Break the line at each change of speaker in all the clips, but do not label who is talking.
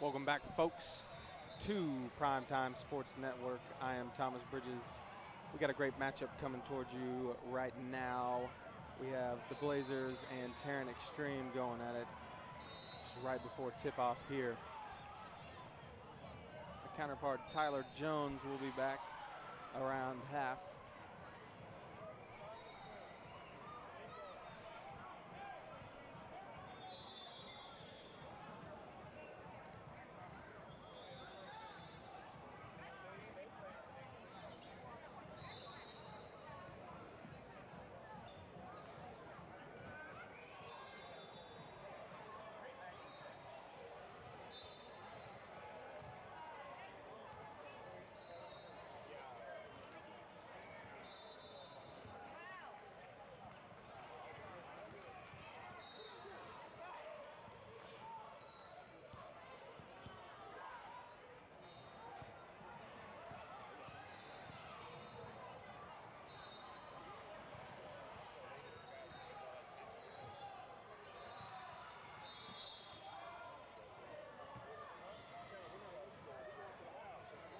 Welcome back, folks, to Primetime Sports Network. I am Thomas Bridges. We got a great matchup coming towards you right now. We have the Blazers and Tarrant Extreme going at it just right before tip-off here. The counterpart, Tyler Jones, will be back around half.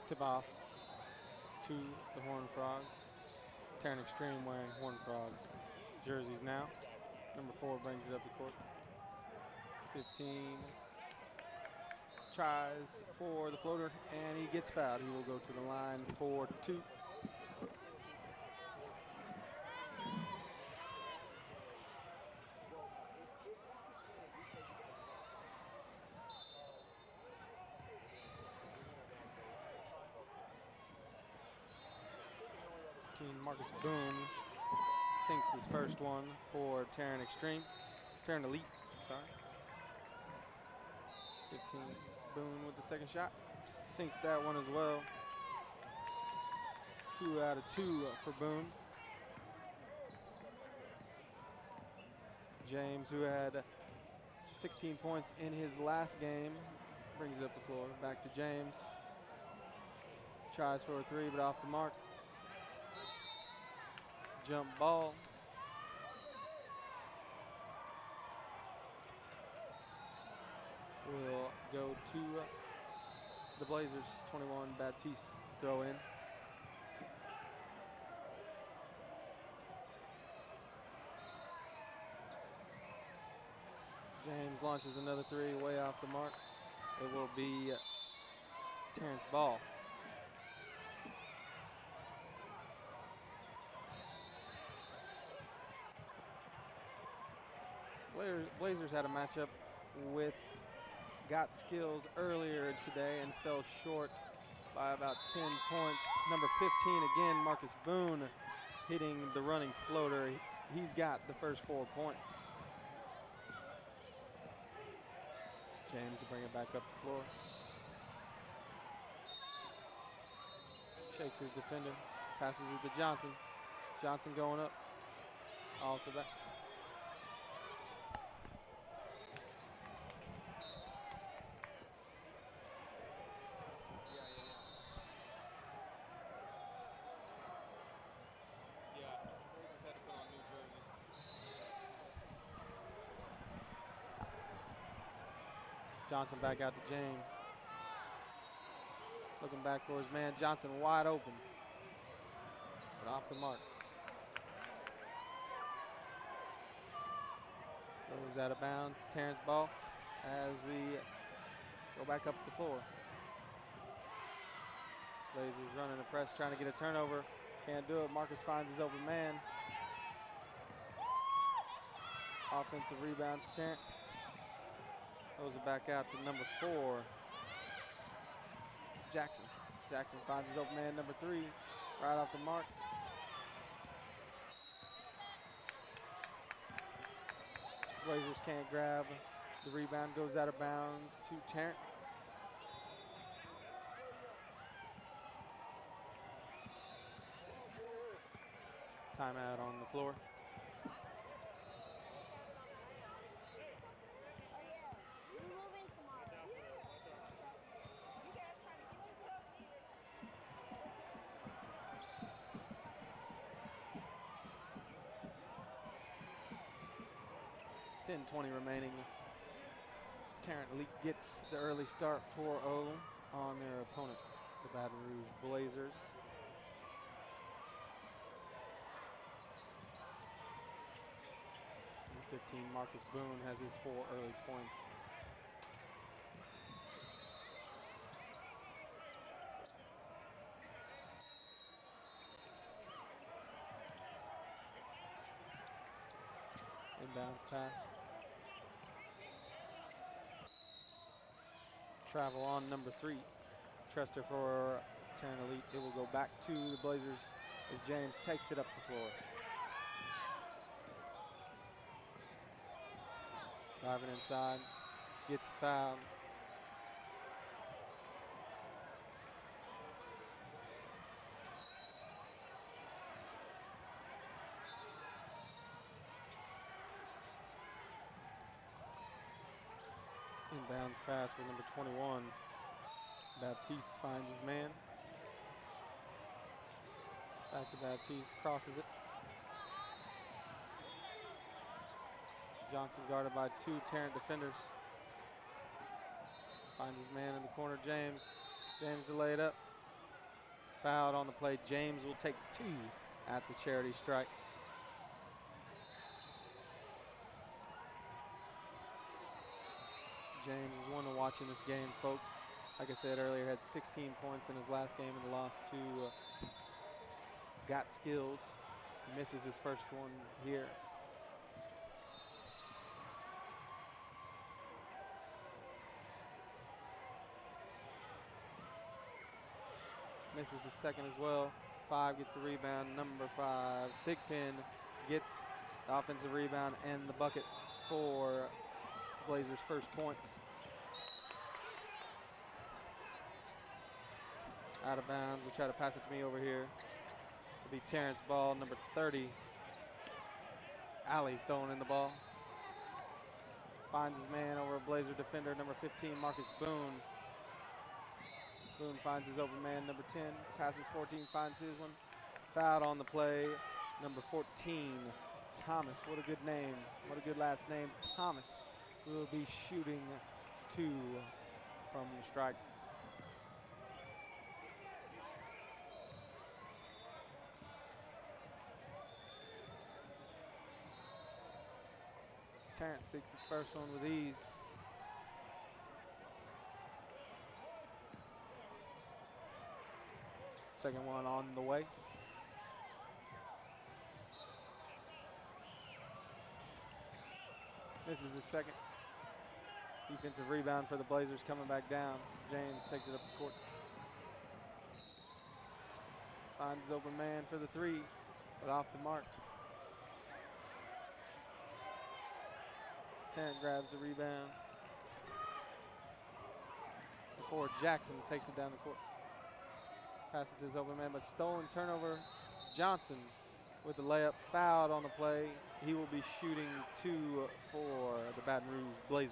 Tip off to the Horned Frog. Tarrant Extreme wearing Horned Frog jerseys now. Number 4 brings it up the court. 15 tries for the floater, and he gets fouled. He will go to the line for 2. Marcus Boone sinks his first one for Tarrant Extreme. Tarrant Elite, sorry. 15, Boone with the second shot. Sinks that one as well. 2 out of 2 for Boone. James, who had 16 points in his last game, brings it up the floor. Back to James. Tries for a 3, but off the mark. Jump ball. Will go to the Blazers. 21, Baptiste to throw in. James launches another 3 way off the mark. It will be Terrence ball. Blazers had a matchup with Got Skills earlier today and fell short by about 10 points. Number 15 again, Marcus Boone, hitting the running floater. He's got the first 4 points. James to bring it back up the floor. Shakes his defender, passes it to Johnson. Johnson going up, off the back. Johnson back out to James. Looking back for his man. Johnson wide open, but off the mark. Goes out of bounds. Terrence ball as we go back up the floor. Blazers running the press, trying to get a turnover. Can't do it. Marcus finds his open man. Offensive rebound for Tarrant. Throws it back out to number 4, Jackson. Jackson finds his open man, number 3, right off the mark. Blazers can't grab the rebound, goes out of bounds to Tarrant. Timeout on the floor. .20 remaining. Tarrant Elite gets the early start 4-0 on their opponent, the Baton Rouge Blazers. Number 15, Marcus Boone, has his 4 early points. Inbounds pass. Travel on number 3. Trester for Tarrant Elite. It will go back to the Blazers as James takes it up the floor. Driving inside, gets fouled. Inbounds pass for number 21. Baptiste finds his man. Back to Baptiste, crosses it. Johnson guarded by 2 Tarrant defenders. Finds his man in the corner, James. James to lay it up. Fouled on the play. James will take 2 at the charity strike. James is one to watch in this game, folks. Like I said earlier, had 16 points in his last game in the loss to Got Skills. He misses his first one here. Misses his second as well. 5 gets the rebound. Number 5, Thigpen, gets the offensive rebound and the bucket for Blazers' first points. Out of bounds. They try to pass it to me over here. It'll be Tarrant's ball, number 30. Ali throwing in the ball. Finds his man over a Blazer defender, number 15, Marcus Boone. Boone finds his open man, number 10. Passes 14, finds his one. Fouled on the play, number 14, Thomas. What a good name. What a good last name. Thomas will be shooting 2 from the strike. Tarrant seeks his first one with ease. Second one on the way. This is his second. Defensive rebound for the Blazers coming back down. James takes it up the court. Finds his open man for the 3, but off the mark. Tarrant grabs the rebound before Jackson takes it down the court. Passes to his open man, but stolen turnover. Johnson with the layup, fouled on the play. He will be shooting 2 for the Baton Rouge Blazers.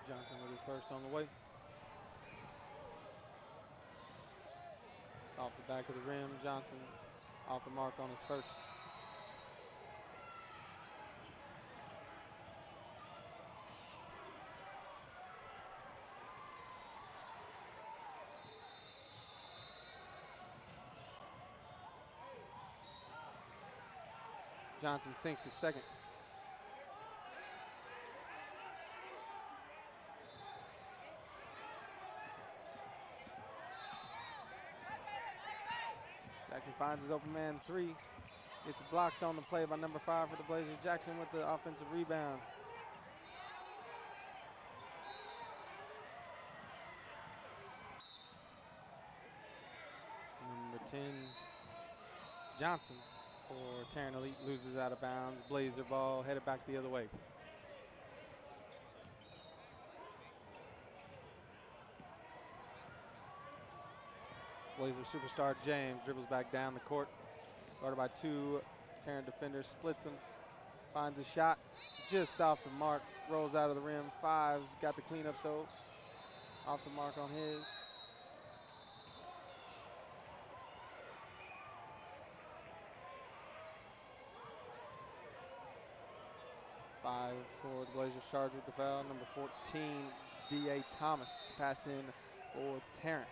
Johnson with his first on the way. Off the back of the rim, Johnson off the mark on his first. Johnson sinks his second. Jackson finds his open man 3. It's blocked on the play by number 5 for the Blazers. Jackson with the offensive rebound. Number 10, Johnson for Tarrant Elite, loses out of bounds. Blazer ball headed back the other way. Blazer superstar James dribbles back down the court. Guarded by 2 Tarrant defenders, splits him, finds a shot. just off the mark, rolls out of the rim. 5, got the cleanup though. Off the mark on his. Five for the Blazers, charged with the foul. Number 14, D.A. Thomas, to pass in for Tarrant.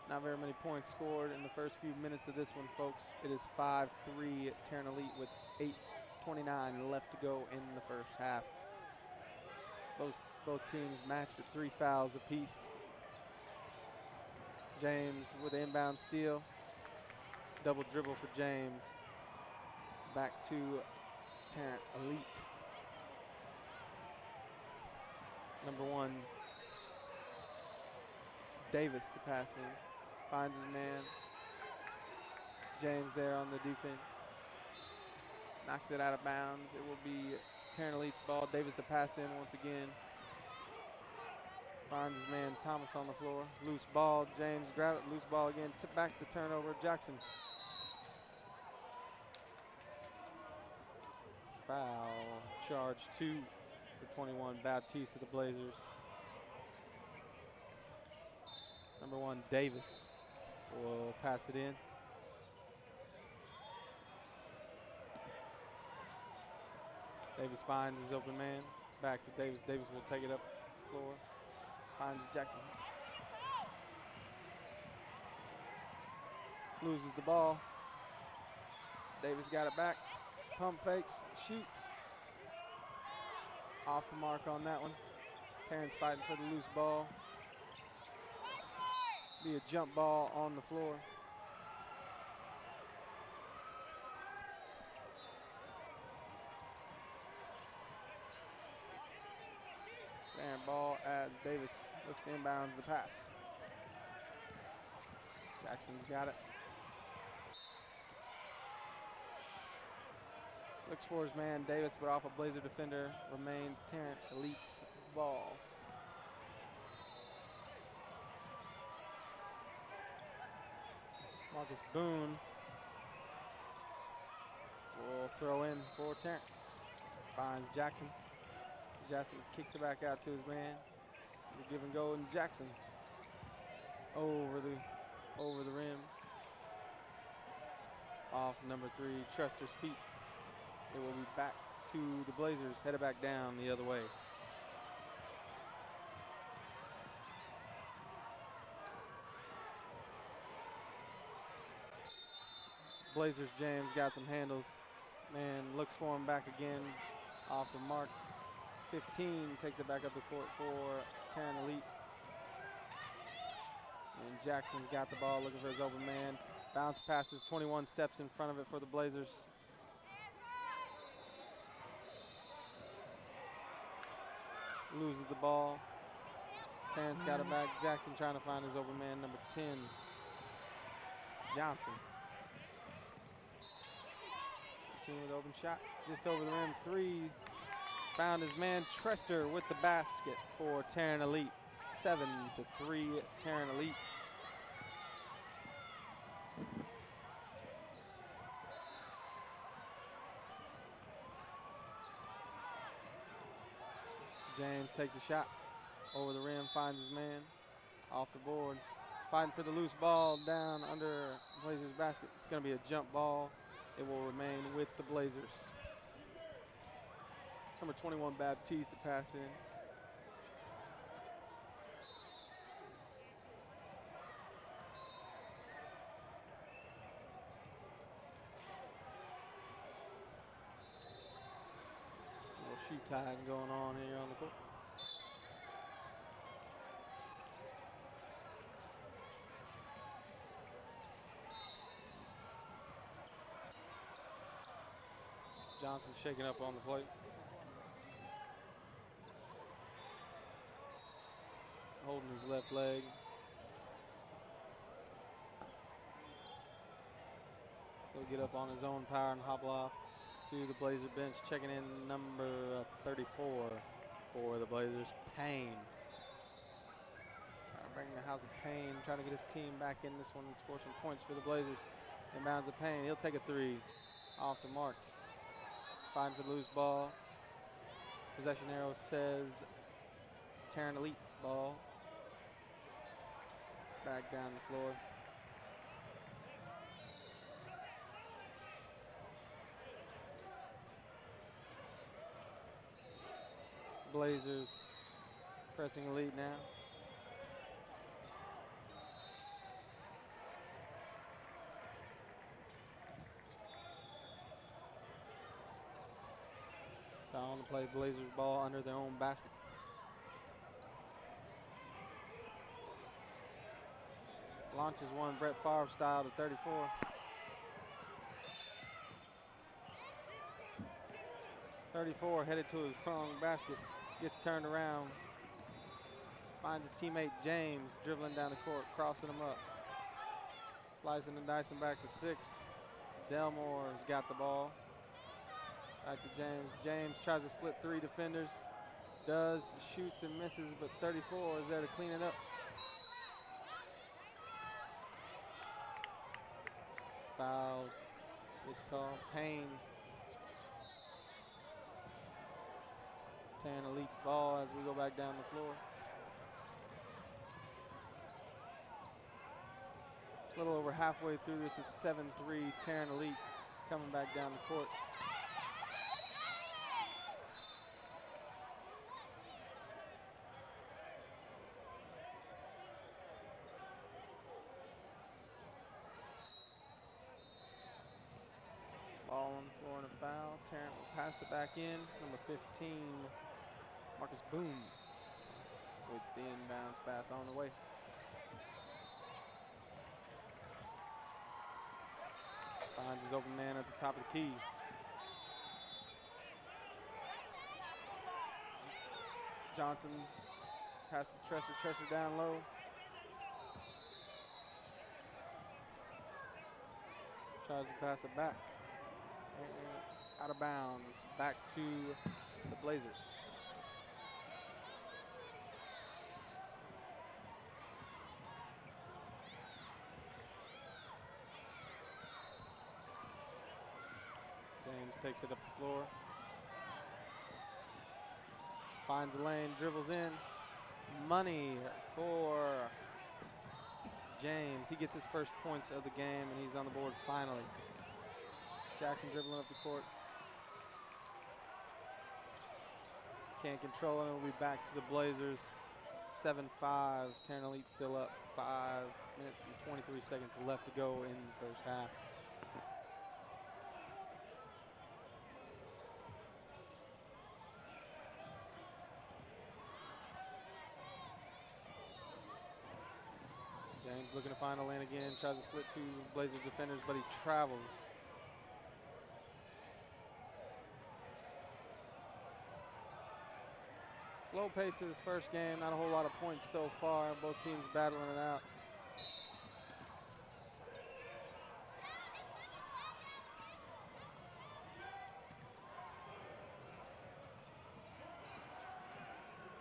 Not very many points scored in the first few minutes of this one, folks. It is 5-3 Tarrant Elite with 8:29 left to go in the first half. Both teams matched at 3 fouls apiece. James with the inbound steal. Double dribble for James. Back to Tarrant Elite. Number 1, Davis to pass in. Finds his man. James there on the defense. Knocks it out of bounds. It will be Tarrant Elite's ball. Davis to pass in once again. Finds his man Thomas on the floor. Loose ball. James grab it. Loose ball again. Tip back to turnover. Jackson. Foul. Charge 2 for 21. Baptiste of the Blazers. Number 1, Davis will pass it in. Davis finds his open man. Back to Davis. Davis will take it up the floor. Finds Jackson. Loses the ball. Davis got it back. Pump fakes. Shoots. Off the mark on that one. Tarrant's fighting for the loose ball. Be a jump ball on the floor. Tarrant ball as Davis looks to inbounds the pass. Jackson's got it. Looks for his man Davis, but off a Blazer defender. Remains Tarrant Elite's ball. Marcus Boone will throw in for Tarrant. Finds Jackson. Jackson kicks it back out to his man. The give and go, and Jackson over the rim. Off number 3, Trester's feet. It will be back to the Blazers, headed back down the other way. Blazers, James got some handles. Man looks for him back again. Off the mark. 15 takes it back up the court for Tarrant Elite. And Jackson's got the ball, looking for his open man. Bounce passes, 21 steps in front of it for the Blazers. Loses the ball. Tarrant's got it back. Jackson trying to find his open man, number 10, Johnson. Team with open shot, just over the rim. 3, found his man Trester with the basket for Tarrant Elite. 7-3 Tarrant Elite. James takes a shot over the rim, finds his man off the board. Fighting for the loose ball down under Blazers basket. It's going to be a jump ball. It will remain with the Blazers. Number 21, Baptiste, to pass in. A little shoe tying going on here on the court. Johnson shaking up on the plate. Holding his left leg. He'll get up on his own power and hobble off to the Blazer bench. Checking in number 34 for the Blazers, Payne. Bringing the house of Payne, trying to get his team back in this one and score some points for the Blazers. Inbounds of Payne, he'll take a 3. Off the mark. Fighting for the loose ball. Possession arrow says Tarrant Elite's ball. Back down the floor. Blazers pressing Elite now. Down to play Blazers ball under their own basket. Launches one Brett Favre style to 34. Headed to his wrong basket. Gets turned around. Finds his teammate James dribbling down the court, crossing him up. Slicing and dicing back to 6. Delmore's got the ball. Back to James. James tries to split 3 defenders. Does, shoots and misses, but 34 is there to clean it up. Foul. It's called Payne. Tarrant Elite's ball as we go back down the floor. A little over halfway through this, it's 7-3, Tarrant Elite coming back down the court. Ball on the floor and a foul. Tarrant will pass it back in. Number 15, Marcus Boone with the inbounds pass on the way. Finds his open man at the top of the key. Johnson passes the Tresser down low. Tries to pass it back. Out of bounds, back to the Blazers. James takes it up the floor. Finds the lane, dribbles in. Money for James. He gets his first points of the game, and he's on the board finally. Jackson dribbling up the court. Can't control it. We'll be back to the Blazers. 7-5. Tarrant Elite still up. 5 minutes and 23 seconds left to go in the first half. James looking to find a lane again. Tries to split 2 Blazers defenders, but he travels. Slow pace to this first game, not a whole lot of points so far. Both teams battling it out.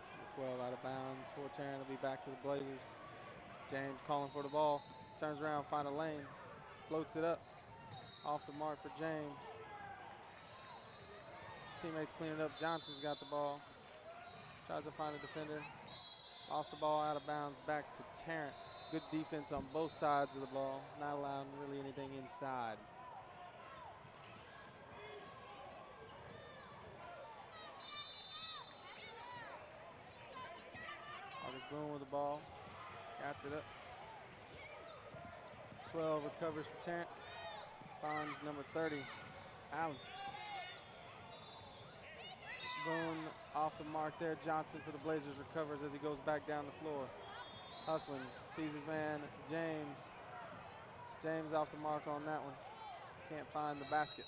Number 12 out of bounds for Tarrant to be back to the Blazers. James calling for the ball, turns around, find a lane, floats it up, off the mark for James. Teammates cleaning up, Johnson's got the ball. Tries to find a defender. Lost the ball out of bounds back to Tarrant. Good defense on both sides of the ball. Not allowing really anything inside. Marcus Boone with the ball. Gats it up. 12 recovers for Tarrant. Finds number 30, Allen. Boone off the mark there. Johnson for the Blazers recovers as he goes back down the floor. Hustling, sees his man, James. James off the mark on that one. Can't find the basket.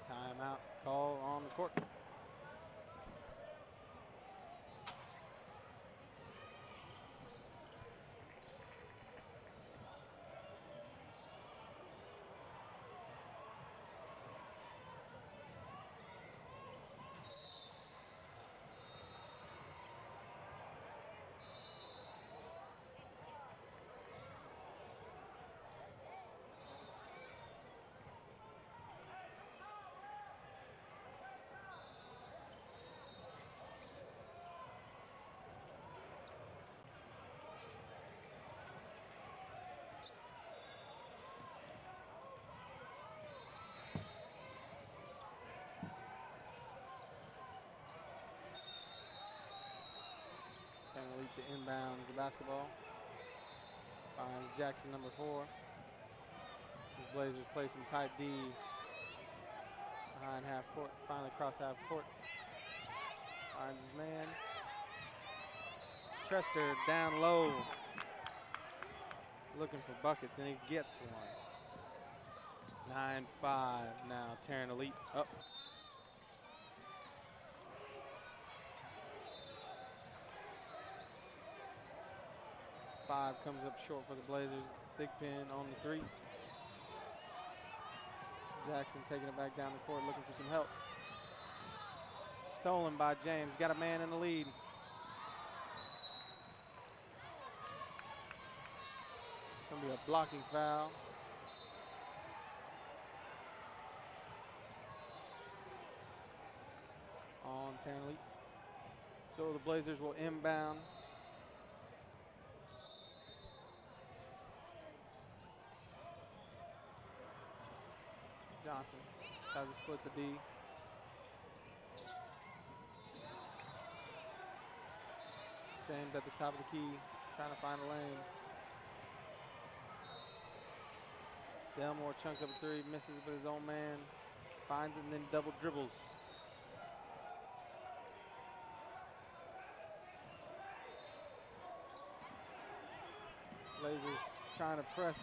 Timeout call on the court. to inbound the basketball. Finds Jackson, number 4. The Blazers play some tight D behind half court. Finally across half court. Finds his man. Trester down low. Looking for buckets, and he gets one. 9-5 now. Tarrant Elite up. Five comes up short for the Blazers. Big pin on the 3. Jackson taking it back down the court, looking for some help. Stolen by James. Got a man in the lead. It's going to be a blocking foul. On Tarrant Elite. So the Blazers will inbound. Johnson tries to split the D. James at the top of the key, trying to find a lane. Delmore chunks up a 3, misses with his own man, finds it, and then double dribbles. Blazers trying to press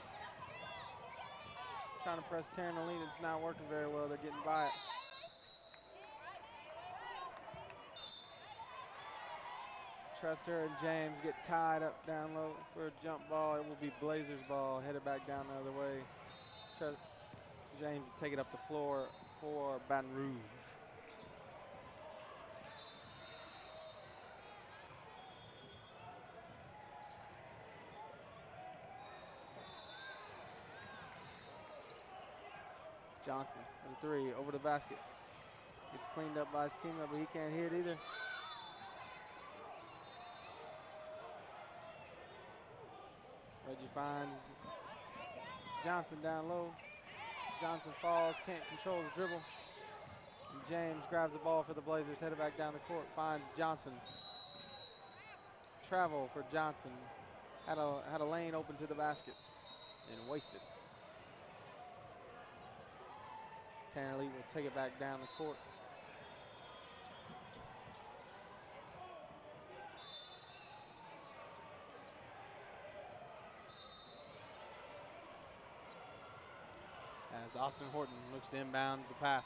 Tarrant Elite. It's not working very well. They're getting by it. Trester and James get tied up down low for a jump ball. It will be Blazers ball, headed back down the other way. James will take it up the floor for Baton Rouge. Johnson with a 3 over the basket. Gets cleaned up by his teammate, but he can't hit either. Reggie finds Johnson down low. Johnson falls, can't control the dribble. And James grabs the ball for the Blazers, headed back down the court, finds Johnson. Travel for Johnson. Had a lane open to the basket and wasted. Tarrant Elite will take it back down the court. As Austin Horton looks to inbound the pass.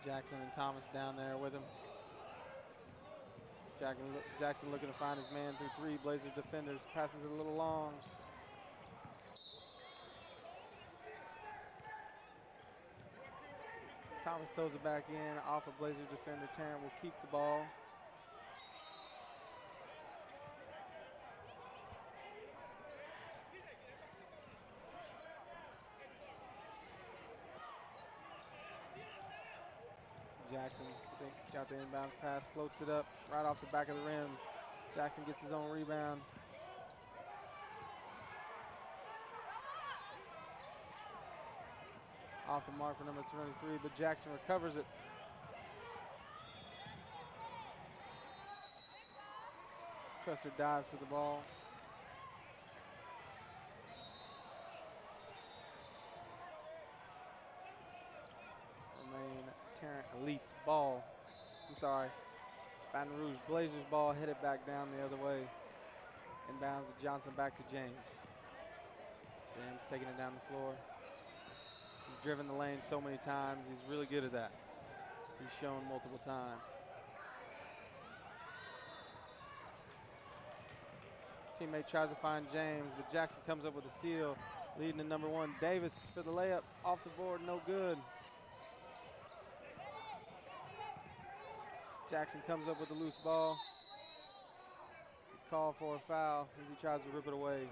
Jackson and Thomas down there with him. Jackson looking to find his man through 3. Blazers defenders, passes it a little long. Thomas throws it back in off a Blazers defender. Tarrant will keep the ball. Jackson, I think, got the inbounds pass, floats it up right off the back of the rim. Jackson gets his own rebound. Off the mark for number 23, but Jackson recovers it. Trester dives for the ball. Tarrant Elite's ball. I'm sorry. Baton Rouge Blazers ball headed back down the other way. Inbounds to Johnson, back to James. James taking it down the floor. He's driven the lane so many times. He's really good at that. He's shown multiple times. Teammate tries to find James, but Jackson comes up with a steal, leading to number 1. Davis for the layup. Off the board, no good. Jackson comes up with a loose ball. Call for a foul as he tries to rip it away.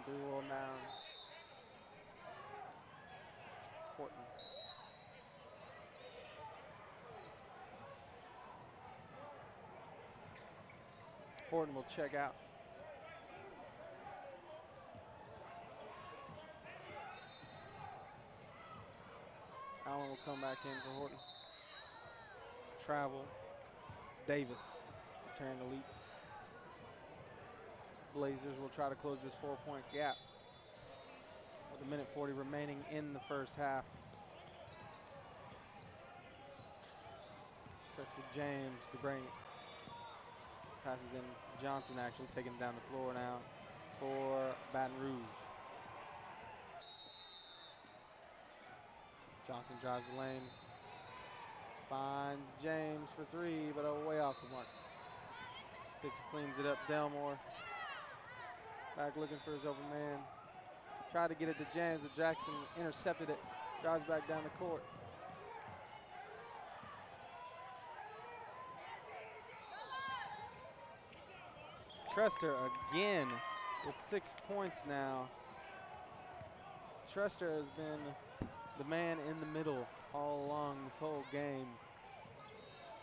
Roll down. Horton. Horton will check out. Allen will come back in for Horton. Travel. Davis, return to lead. Blazers will try to close this 4-point gap with a minute 40 remaining in the first half. Starts with James to bring it. Passes in Johnson, actually taking it down the floor now for Baton Rouge. Johnson drives the lane. Finds James for three, but way off the mark. Six cleans it up. Delmore back looking for his open man. Tried to get it to James, but Jackson intercepted it. Drives back down the court. Trester again with 6 points now. Trester has been the man in the middle all along this whole game.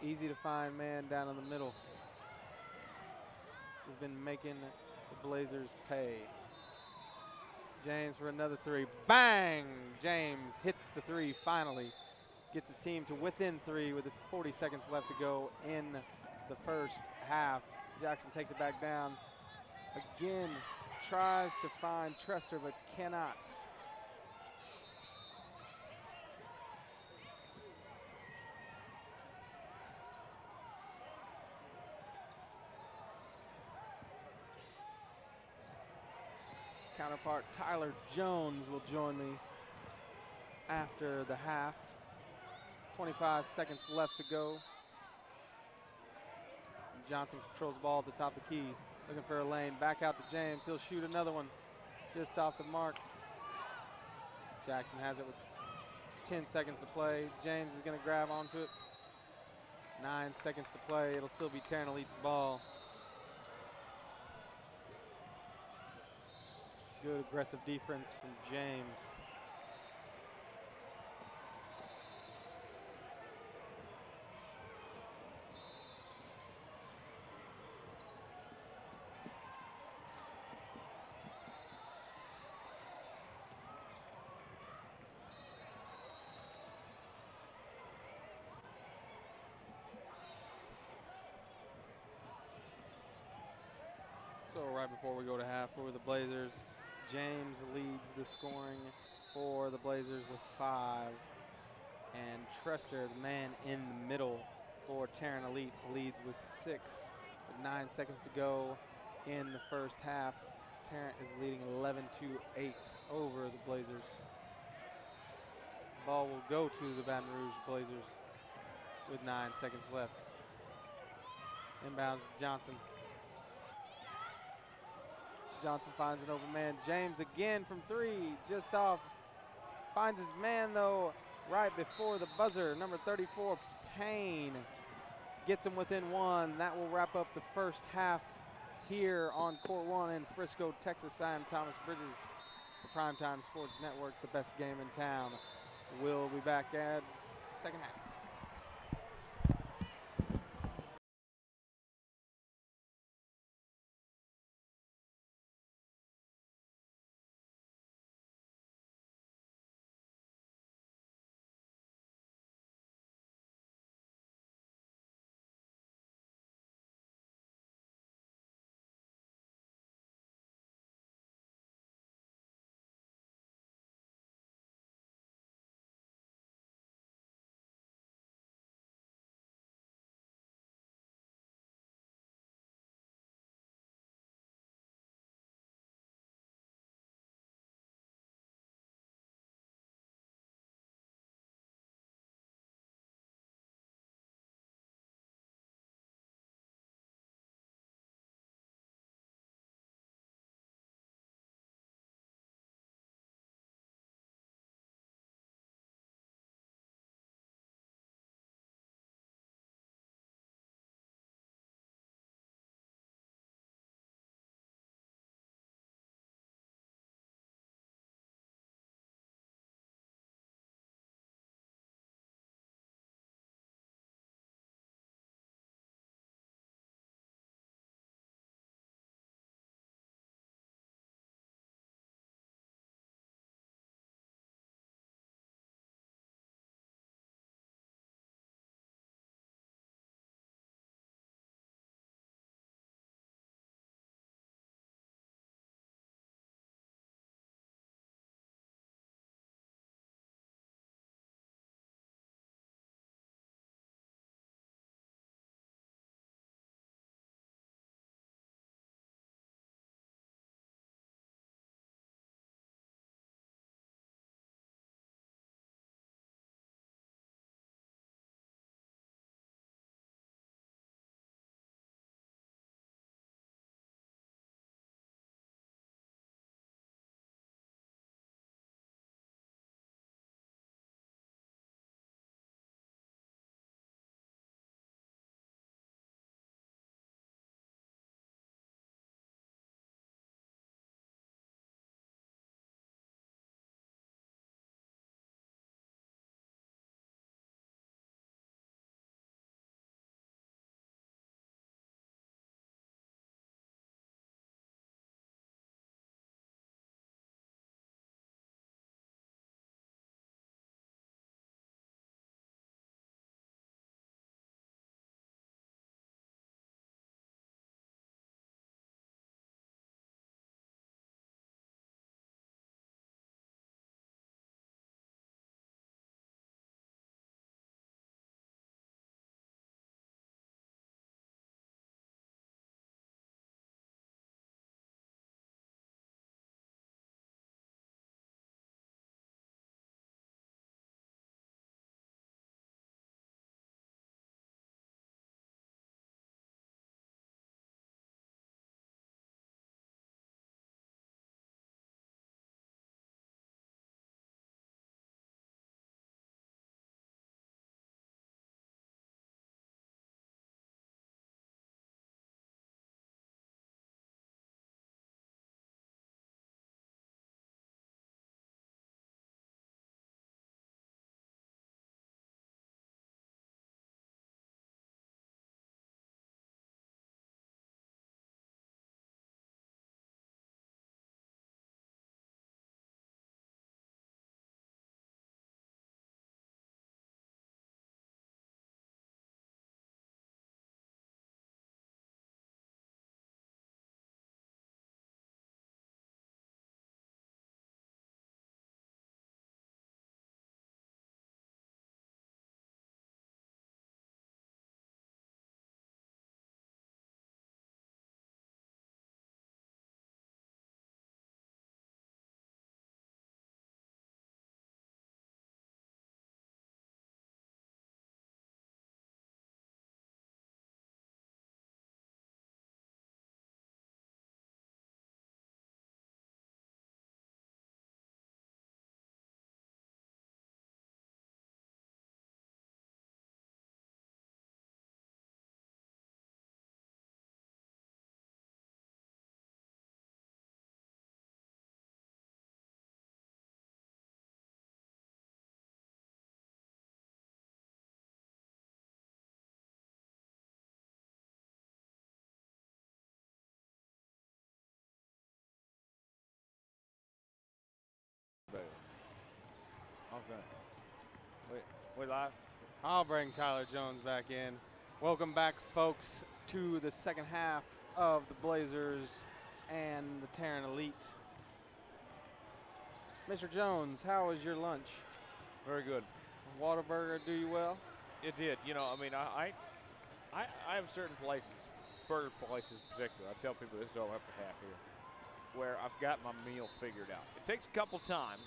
Easy to find man down in the middle. He's been making the Blazers pay. James for another three. Bang! James hits the three finally. Gets his team to within three with 40 seconds left to go in the first half. Jackson takes it back down. Again, tries to find Trester, but cannot. Counterpart Tyler Jones will join me after the half. 25 seconds left to go. Johnson controls the ball at the top of the key. Looking for a lane. Back out to James. He'll shoot another one just off the mark. Jackson has it with 10 seconds to play. James is going to grab onto it. 9 seconds to play. It'll still be Tarrant Elite's ball. Good aggressive defense from James. So right before we go to half for the Blazers, James leads the scoring for the Blazers with 5. And Trester, the man in the middle for Tarrant Elite, leads with 6. With 9 seconds to go in the first half, Tarrant is leading 11-8 over the Blazers. Ball will go to the Baton Rouge Blazers with 9 seconds left. Inbounds Johnson. Johnson finds an open man. James again from three, just off. Finds his man though right before the buzzer. Number 34, Payne, gets him within 1. That will wrap up the first half here on Court 1 in Frisco, Texas. I am Thomas Bridges, the Primetime Sports Network, the best game in town. We'll be back at the second half.
We live?
I'll bring Tyler Jones back in. Welcome back, folks, to the second half of the Blazers and the Tarrant Elite. Mr. Jones, how was your lunch?
Very good.
Whataburger do you well?
It did. You know, I mean, I have certain places, burger places in particular. I tell people this don't have to have here, where I've got my meal figured out. It takes a couple times,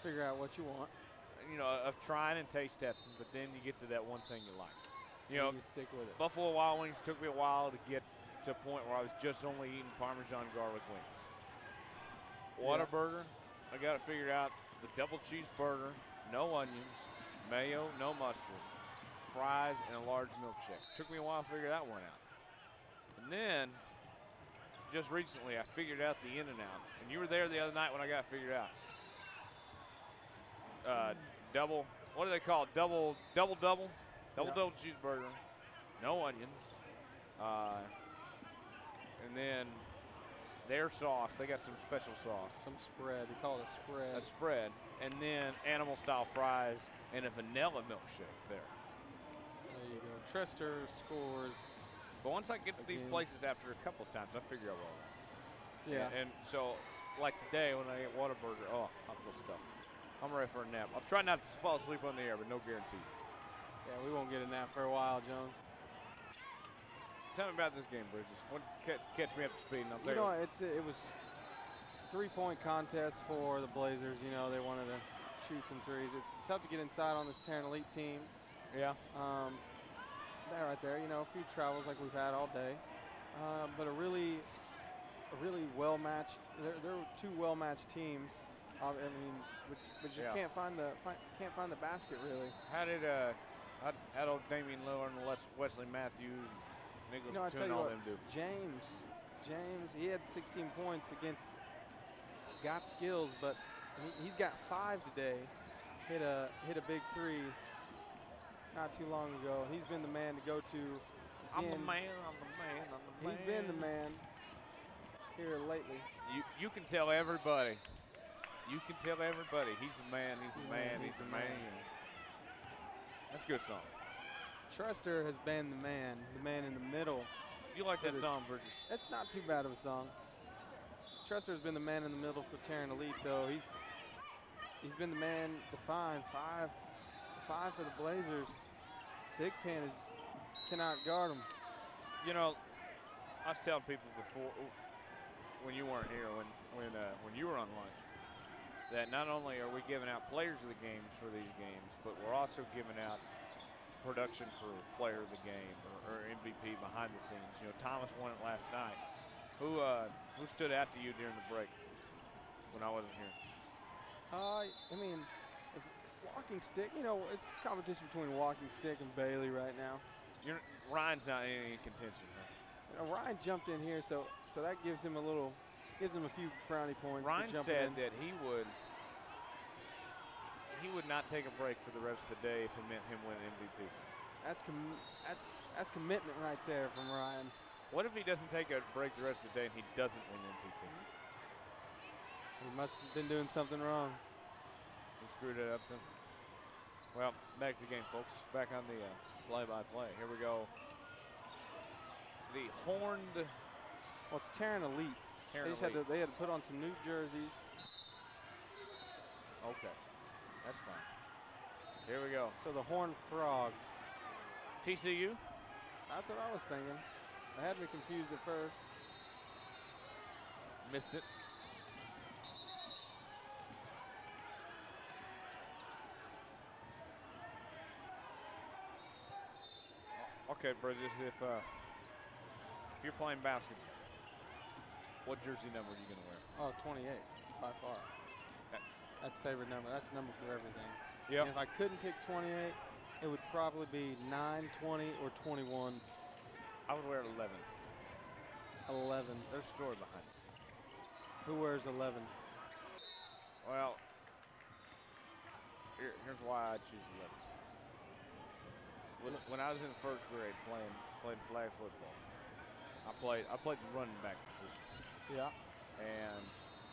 Figure out what you want.
you know, of trying and taste testing, but then you get to that one thing you like. You know,
You stick with it.
Buffalo Wild Wings took me a while to get to a point where I was just only eating Parmesan garlic wings. Whataburger, I got it figured out. The double cheeseburger, no onions, mayo, no mustard, fries, and a large milkshake. Took me a while to figure that one out. And then, just recently, I figured out the In-N-Out. And you were there the other night when I got it figured out. Double, what do they call it? Double cheeseburger, no onions. And then their sauce, they got some special sauce.
Some spread, they call it a spread.
A spread, and then animal style fries and a vanilla milkshake there.
There you go. Trester scores.
But once I get to these
Again.
places after a couple of times, I figure out all that.
Yeah.
And so, like today when I ate Whataburger, oh, I feel stuffed. I'm ready for a nap. I'll try not to fall asleep on the air, but no guarantees.
Yeah, we won't get a nap for a while, Jones.
Tell me about this game, Bridges. Catch me up to speed, and I'll tell
You know,
you.
it was a 3-point contest for the Blazers. You know, they wanted to shoot some threes. It's tough to get inside on this Tarrant Elite team.
Yeah.
That right there, you know, a few travels like we've had all day. But a really well-matched, they're two well-matched teams. I mean, but you can't find the basket really.
How did old Damian Lillard and Wesley Matthews, and Nicholas
You know, I
Batum
tell
and
you
all
what,
them do?
James, he had 16 points against Got Skills, but he's got 5 today. Hit a big 3 not too long ago. He's been the man to go to.
I'm the
again.
man. I'm the man. I'm the man.
He's been the man here lately.
You can tell everybody. You can tell everybody. He's the man. He's the man. He's the man. That's a good song.
Trester has been the man in the middle.
You like that song, Bridges?
It's not too bad of a song. Trester has been the man in the middle for Tarrant Elite, though. He's been the man defined. Five for the Blazers. Big Pen cannot guard him.
You know, I was telling people before when you weren't here, when you were on lunch, that not only are we giving out players of the games for these games, but we're also giving out production for player of the game or MVP behind the scenes. You know, Thomas won it last night. Who stood out to you during the break when I wasn't here?
I mean, walking stick. You know, it's a competition between walking stick and Bailey right now.
Ryan's not in any contention. Huh?
You know, Ryan jumped in here, so that gives him a few brownie points.
Ryan
for
said
in.
that he would not take a break for the rest of the day if it meant him winning MVP.
That's commitment right there from Ryan.
What if he doesn't take a break the rest of the day and he doesn't win MVP?
He must have been doing something wrong.
He screwed it up. Well, back to the game, folks. Back on the play-by-play. Here we go. The horned.
Well, it's Tarrant Elite. They had to put on some new jerseys.
Okay, that's fine. Here we go.
So the Horned Frogs.
TCU.
That's what I was thinking. They had me confused at first.
Missed it. Okay, Bridges, if you're playing basketball, what jersey number are you going to wear?
Oh, 28, by far. That's favorite number. That's the number for everything.
Yep.
And if I couldn't pick 28, it would probably be 9, 20, or 21.
I would wear 11.
11.
There's a story behind it.
Who wears 11?
Well, here's why I choose 11. When I was in first grade playing flag football, I played the running back position.
Yeah.
And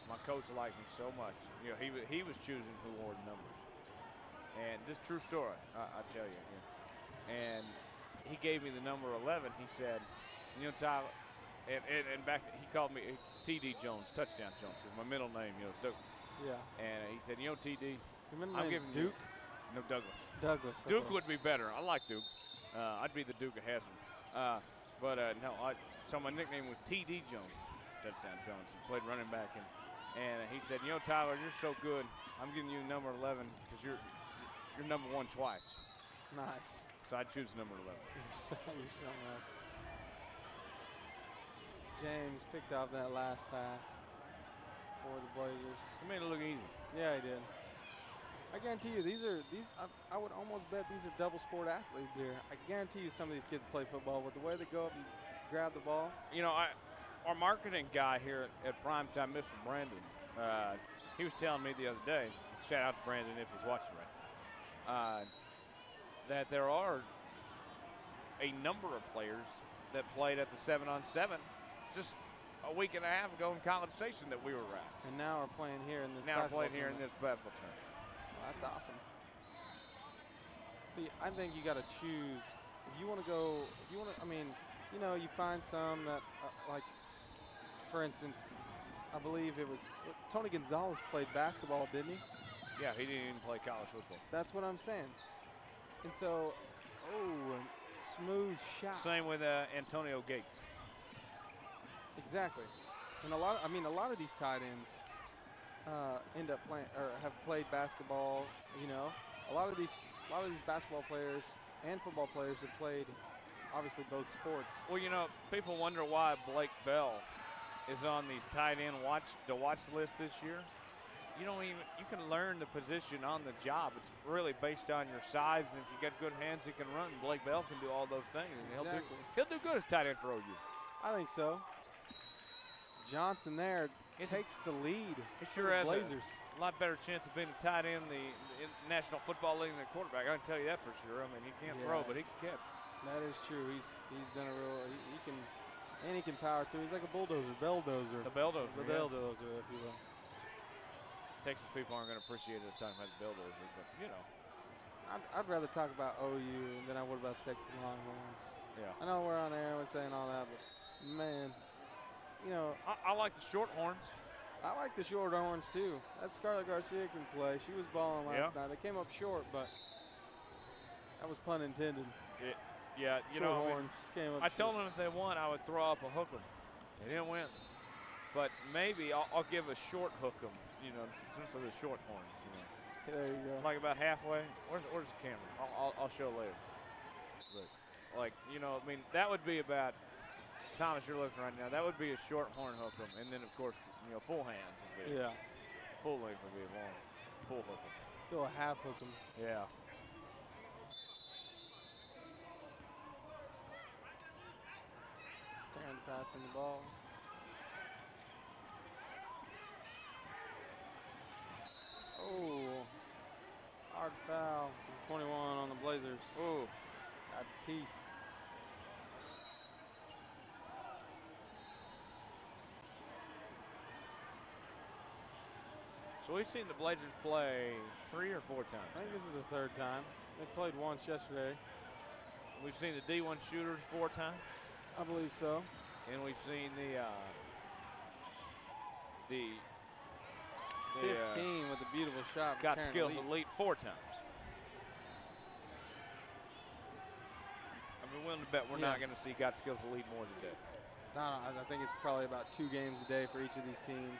my coach liked me so much. You know, he was choosing who wore the numbers. And this true story, I tell you. Yeah. And he gave me the number 11. He said, you know, Tyler, and back he called me TD Jones, Touchdown Jones. Is my middle name, you know, Duke.
Yeah.
And he said, you know, TD,
Your middle
I'm
name's
giving
Duke?
No, Douglas.
Douglas.
Duke
okay.
would be better. I like Duke. I'd be the Duke of Hazzard. No, so my nickname was TD Jones, Touchdown Jones. He played running back, and he said, you know, Tyler, you're so good. I'm giving you number 11 because you're number 1 twice.
Nice.
So I'd choose number 11.
You're something else. James picked off that last pass for the Blazers.
He made it look easy.
Yeah, he did. I guarantee you, I would almost bet these are double sport athletes here. I guarantee you some of these kids play football with the way they go up and grab the ball.
You know, our marketing guy here at PrimeTime, Mr. Brandon, he was telling me the other day, shout out to Brandon if he's watching right, that there are a number of players that played at the 7-on-7 just a week and a half ago in College Station that we were at.
And now we're playing here in this
Now we're
basketball
playing here in
tournament.
this basketball tournament.
Well, that's awesome. See, I think you got to choose. If you want to go, I mean, you know, you find some that, like, for instance, I believe it was Tony Gonzalez played basketball, didn't he?
Yeah, he didn't even play college football.
That's what I'm saying. And so, smooth shot.
Same with Antonio Gates.
Exactly. And a lot of these tight ends end up playing or have played basketball. You know, a lot of these basketball players and football players have played, obviously, both sports.
Well, you know, people wonder why Blake Bell is on these tight end watch list this year. You can learn the position on the job. It's really based on your size, and if you got good hands, you can run. Blake Bell can do all those things, and
Exactly.
he'll do good as tight end for OU.
I think so. Johnson there takes the lead.
He sure has
Blazers.
a lot better chance of being a tight end in the National Football League than a quarterback. I can tell you that for sure. I mean, he can't throw, but he can catch.
That is true. He's done a real. He can power through. He's like a bulldozer, belldozer.
The bulldozer.
The belldozer, if you will.
Texas people aren't going to appreciate it as time as the bulldozer, but you know.
I'd rather talk about OU than I would about the Texas Longhorns.
Yeah.
I know we're on air and saying all that, but man, you know.
I like the Shorthorns.
I like the Shorthorns too. That Scarlett Garcia can play. She was balling last night. They came up short, but that was pun intended.
Yeah, you know,
Shorthorns came up
I
short.
told them if they won, I would throw up a hook 'em. They didn't win. But maybe I'll give a short hook 'em, you know, since they're the Shorthorns, you know.
There you go.
Like about halfway. Where's the camera? I'll show later. But, like, you know, I mean, that would be about, Thomas, you're looking right now, that would be a short horn hook 'em. And then, of course, you know, full hands would be.
Yeah.
Full length would be a long, full hook 'em.
Go a half hook 'em.
Yeah.
Tarrant passing the ball. Oh, hard foul. 21 on the Blazers.
Ooh.
Got Tease.
So we've seen the Blazers play 3 or 4 times.
I think this is the third time. They played once yesterday.
We've seen the D1 shooters 4 times.
I believe so.
And we've seen the
15 with a beautiful shot.
Got
Tarrant
Skills
Elite.
Elite 4 times. I'm willing to bet we're not going to see Got Skills Elite more today.
No, I think it's probably about 2 games a day for each of these teams.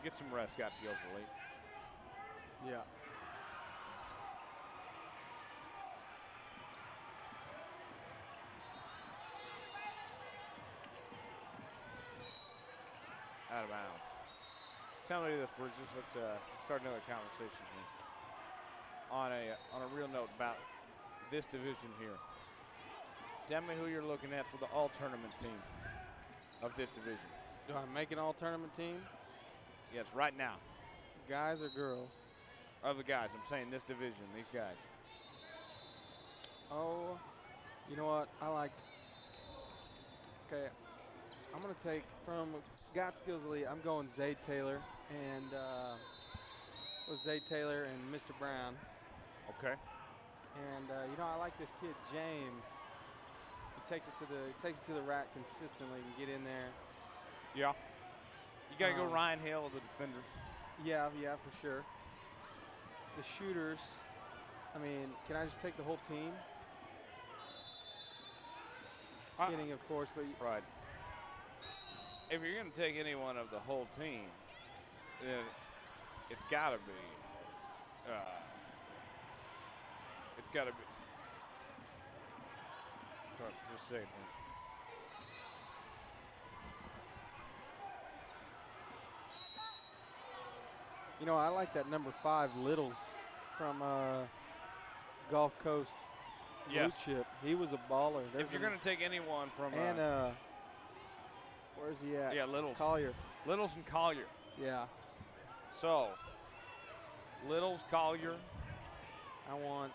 Get some rest, Got Skills Elite.
Yeah.
Out of bounds. Tell me this, Bridges. Let's start another conversation here. On a real note about this division here. Tell me who you're looking at for the all-tournament team of this division.
Do I make an all-tournament team?
Yes, right now.
Guys or girls?
Of the guys, I'm saying this division, these guys.
Oh, you know what? I like. Okay, I'm gonna take from Got Skills Elite. I'm going Zay Taylor, and was Zay Taylor and Mr. Brown.
Okay.
And you know, I like this kid James. He takes it to the rack consistently and get in there.
Yeah. You got to go Ryan Hill of the defenders.
Yeah, for sure. The shooters, I mean, can I just take the whole team? Kidding, of course, but
right. If you're going to take anyone of the whole team, then it's got to be. It's got to be. Sorry, just a second.
You know, I like that number 5, Littles, from Gulf Coast.
Yes.
Blue chip. He was a baller.
If you're going to take anyone from.
And where's he at?
Yeah, Littles.
Collier.
Littles and Collier.
Yeah.
So, Littles, Collier.
I want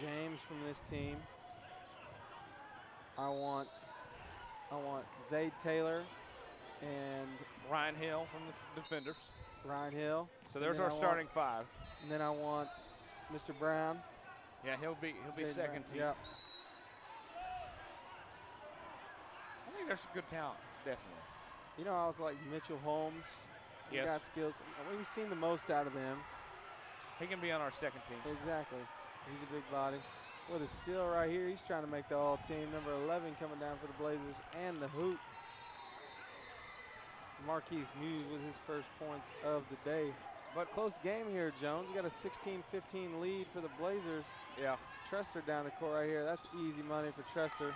James from this team. I want Zay Taylor and
Ryan Hill from the defenders.
Ryan Hill.
So there's our starting 5.
And then I want Mr. Brown.
Yeah, he'll be second team.
Yep.
I think there's some good talent, definitely.
You know, I was like Mitchell Holmes. He got skills. We've seen the most out of them.
He can be on our second team.
Exactly. He's a big body. With a steal right here, he's trying to make the all-team. Number 11 coming down for the Blazers and the hoop. Marquise Muse with his first points of the day. But close game here, Jones. We got a 16-15 lead for the Blazers.
Yeah.
Trester down the court right here. That's easy money for Trester.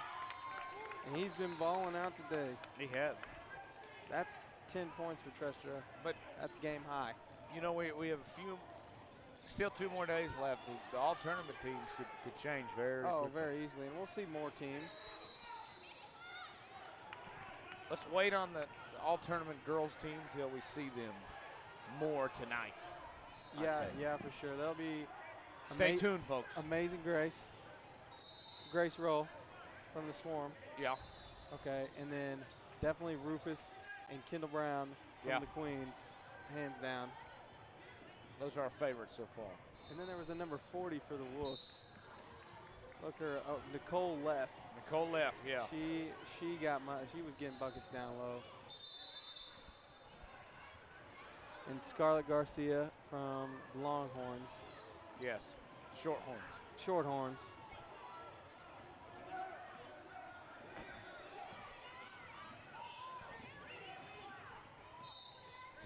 And he's been balling out today.
He has.
That's 10 points for Trester. But that's game high.
You know, we have still 2 more days left. The all-tournament teams could change very quickly.
Very easily. And we'll see more teams.
Let's wait on the all-tournament girls team until we see them more tonight.
Yeah, for sure. They'll be.
Stay tuned, folks.
Amazing Grace Roll from the Swarm.
Yeah.
Okay, and then definitely Rufus and Kendall Brown from the Queens, hands down.
Those are our favorites so far.
And then there was a number 40 for the Wolves. Look her, Nicole Leff.
Nicole Leff, yeah.
She was getting buckets down low. And Scarlett Garcia from the Longhorns.
Yes, Shorthorns.
Shorthorns.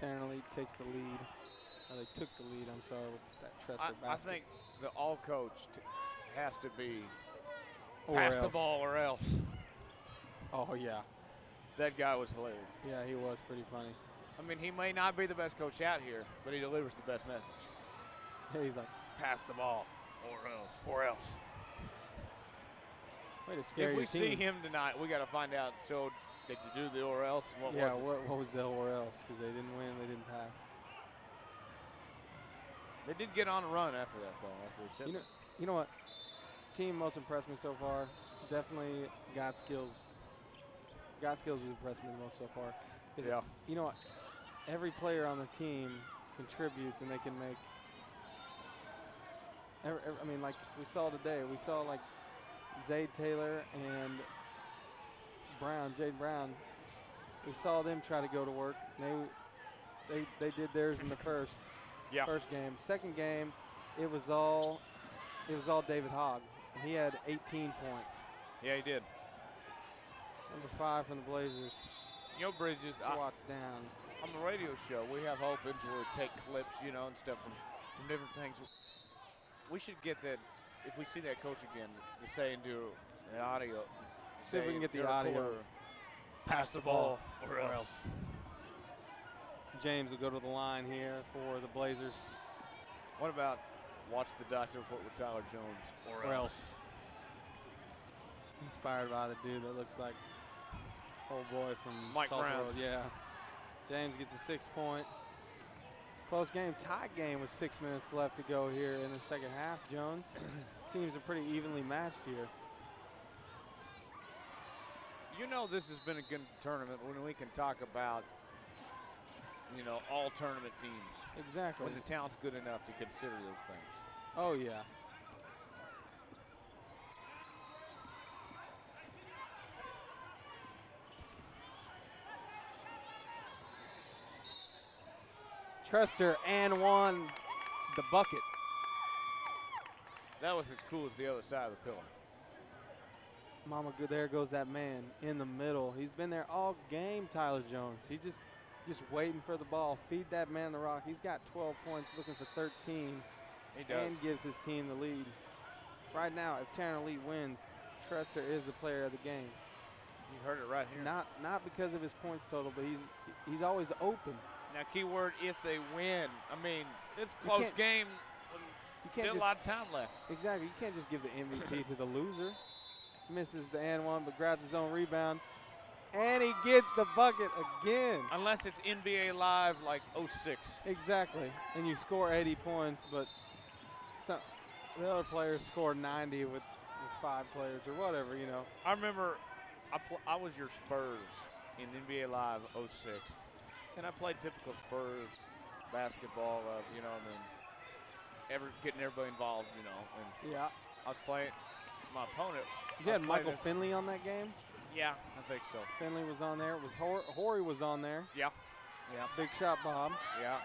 Tannerly takes the lead. Oh, they took the lead, I'm sorry, with that Trester basket.
I think the all-coach has to be
or
pass
else.
the ball or else.
Oh, yeah.
That guy was hilarious.
Yeah, he was pretty funny.
I mean, he may not be the best coach out here, but he delivers the best message.
Yeah, he's like,
pass the ball or else.
Or else. Way to scare
if we
your team.
see him tonight, we got to find out. So, did you do the or else? What was it?
What was the or else? Because they didn't win, they didn't pass.
They did get on a run after that, though.
You know what? Team most impressed me so far. Definitely God Skills. God Skills has impressed me the most so far.
Yeah.
You know what? Every player on the team contributes, and they can make. I mean, like we saw today, we saw like Zay Taylor and Jade Brown. We saw them try to go to work. They did theirs in the first game. Second game, it was all David Hogg. And he had 18 points.
Yeah, he did.
Number 5 from the Blazers.
You know, Bridges,
swats down.
On the radio show, we have opens where we take clips, and stuff from different things. We should get that, if we see that coach again, to say and do an audio.
See if we can get the audio.
Pass the ball or else.
James will go to the line here for the Blazers.
What about watch the doctor report with Tyler Jones or else?
Inspired by the dude that looks like old boy from
Mike
Tulsa
Brown.
Road. Yeah. James gets a 6-point. Close game, tie game with 6 minutes left to go here in the second half, Jones. Teams are pretty evenly matched here.
This has been a good tournament when we can talk about, all tournament teams.
Exactly.
when the talent's good enough to consider those things.
Oh, yeah. Trester and won the bucket.
That was as cool as the other side of the pillar.
Mama, good. There goes that man in the middle. He's been there all game, Tyler Jones. He's just waiting for the ball. Feed that man the rock. He's got 12 points, looking for 13.
He does.
And gives his team the lead. Right now, if Tarrant Elite wins, Trester is the player of the game.
You heard it right here.
Not because of his points total, but he's always open.
Now, keyword, if they win. I mean, it's a close game. Still a lot of time left.
Exactly. You can't just give the MVP to the loser. Misses the and one, but grabs his own rebound. And he gets the bucket again.
Unless it's NBA Live like 06.
Exactly. And you score 80 points, but the other players score 90 with 5 players or whatever, you know.
I remember I was your Spurs in NBA Live 06. And I played typical Spurs basketball of, you know, and then getting everybody involved, you know. And
yeah.
I was playing my opponent.
You had Michael Finley on that game?
Yeah, I think so.
Finley was on there. It was Horry was on there.
Yeah. Yeah.
Big shot, Bob.
Yeah.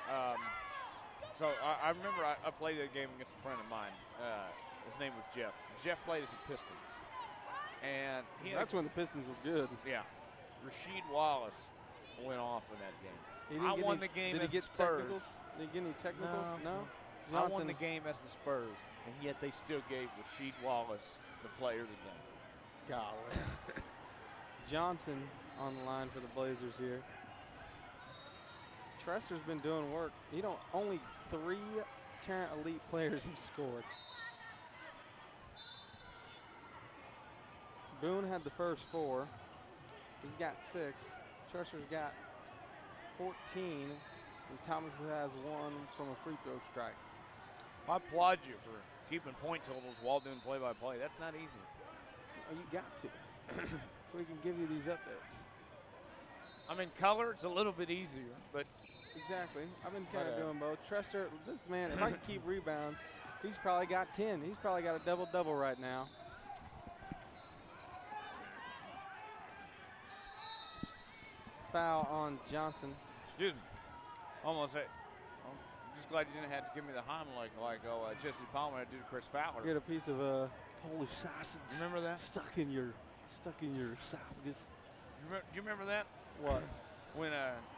So I remember I played that game against a friend of mine. His name was Jeff. Jeff played as the Pistons. And
that's when the Pistons were good.
Yeah. Rasheed Wallace went off in that game. I won the game as the Spurs.
Technicals? Did he get any technicals? No?
I won the game as the Spurs, and yet they still gave Rasheed Wallace the player of the game.
Golly. Johnson on the line for the Blazers here. Trester's been doing work. Only 3 Tarrant Elite players have scored. Boone had the first 4. He's got 6. Trester's got 14. And Thomas has 1 from a free throw strike.
I applaud you for keeping point totals while doing play-by-play. That's not easy.
Oh, you got to. So we can give you these updates.
I mean, color, it's a little bit easier, but.
Exactly. I've been kind of doing both. Trester, this man, if I can keep rebounds, he's probably got 10. He's probably got a double-double right now. Foul on Johnson.
Excuse me. Almost. I'm just glad you didn't have to give me the Heimlich like Jesse Palmer had to do to Chris Fowler.
Get a piece of Polish sausage.
Remember that?
Stuck in your esophagus.
Do you remember that?
What?
When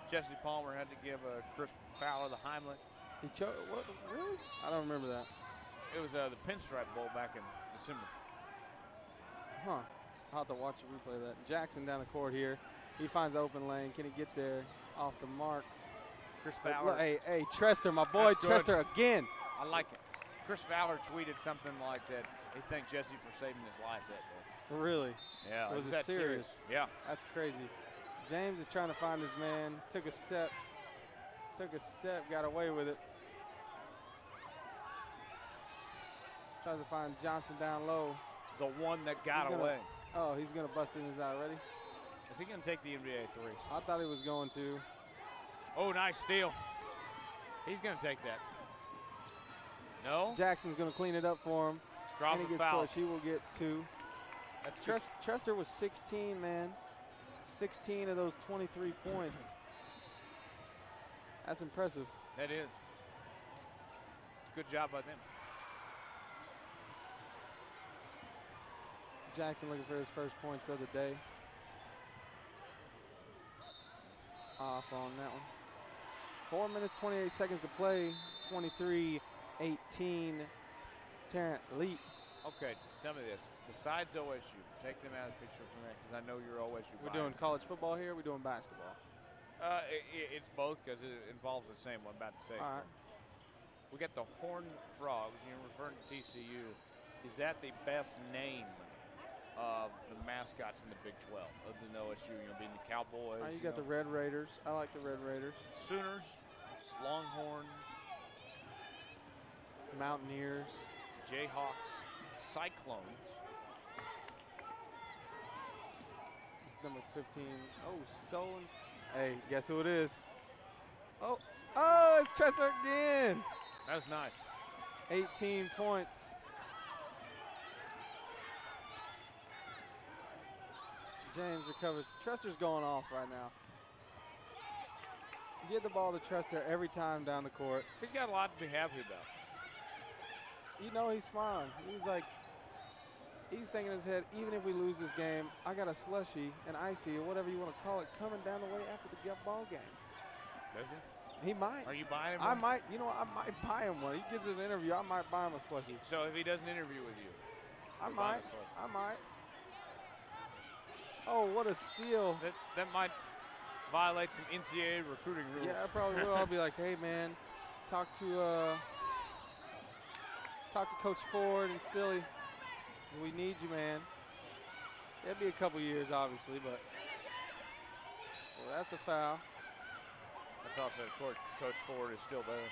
Jesse Palmer had to give Chris Fowler the Heimlich.
He choked. What? Really? I don't remember that.
It was the Pinstripe Bowl back in December.
Huh. I'll have to watch a replay of that. Jackson down the court here. He finds open lane. Can he get there off the mark?
Chris Fowler.
Hey, Trester, my boy Trester again.
I like it. Chris Fowler tweeted something like that. He thanked Jesse for saving his life that day.
Really?
Yeah.
Was it serious?
Yeah.
That's crazy. James is trying to find his man. Took a step, got away with it. Tries to find Johnson down low.
The one that got away.
Oh, he's going to bust in his eye. Ready?
Is he going to take the NBA 3?
I thought he was going to.
Oh, nice steal. He's going to take that. No?
Jackson's going to clean it up for him.
Draws
and he
a
gets
foul.
push. He will get 2.
That's
Trester was 16, man. 16 of those 23 points. That's impressive.
That is. Good job by them.
Jackson looking for his first points of the day. Off on that one. 4 minutes, 28 seconds to play. 23-18. Tarrant Elite.
Okay, tell me this. Besides OSU, take them out of the picture from there because I know you're OSU.
We're doing college football here. We're doing basketball.
It's both because it involves the same one I'm about to say.
All right.
We got the Horned Frogs. You're referring to TCU. Is that the best name of the mascots in the Big 12 other than OSU? You know, being the Cowboys.
You got the Red Raiders. I like the Red Raiders.
Sooners, Longhorns,
Mountaineers,
Jayhawks, Cyclones.
It's number 15. Oh, stolen. Hey, guess who it is? Oh, Oh, it's Chester again.
That was nice.
18 points. James recovers. Trester's going off right now. Get the ball to Trester every time down the court.
He's got a lot to be happy about.
You know he's smiling. He's like, he's thinking in his head, even if we lose this game, I got a slushy, an icy, or whatever you want to call it, coming down the way after the ball game.
Does he?
He might.
Are you buying him
I
one?
might. You know what? I might buy him one. He gives us an interview. I might buy him a slushy.
So if he does an interview with you,
I
you'll buy him
might.
a slushie.
I might. Oh, what a steal.
That might violate some NCAA recruiting rules.
Yeah, I probably will. I'll be like, hey, man, talk to Coach Ford and Stilly. We need you, man. It'll be a couple years, obviously, but well, that's a foul.
That's also Coach Ford is still there.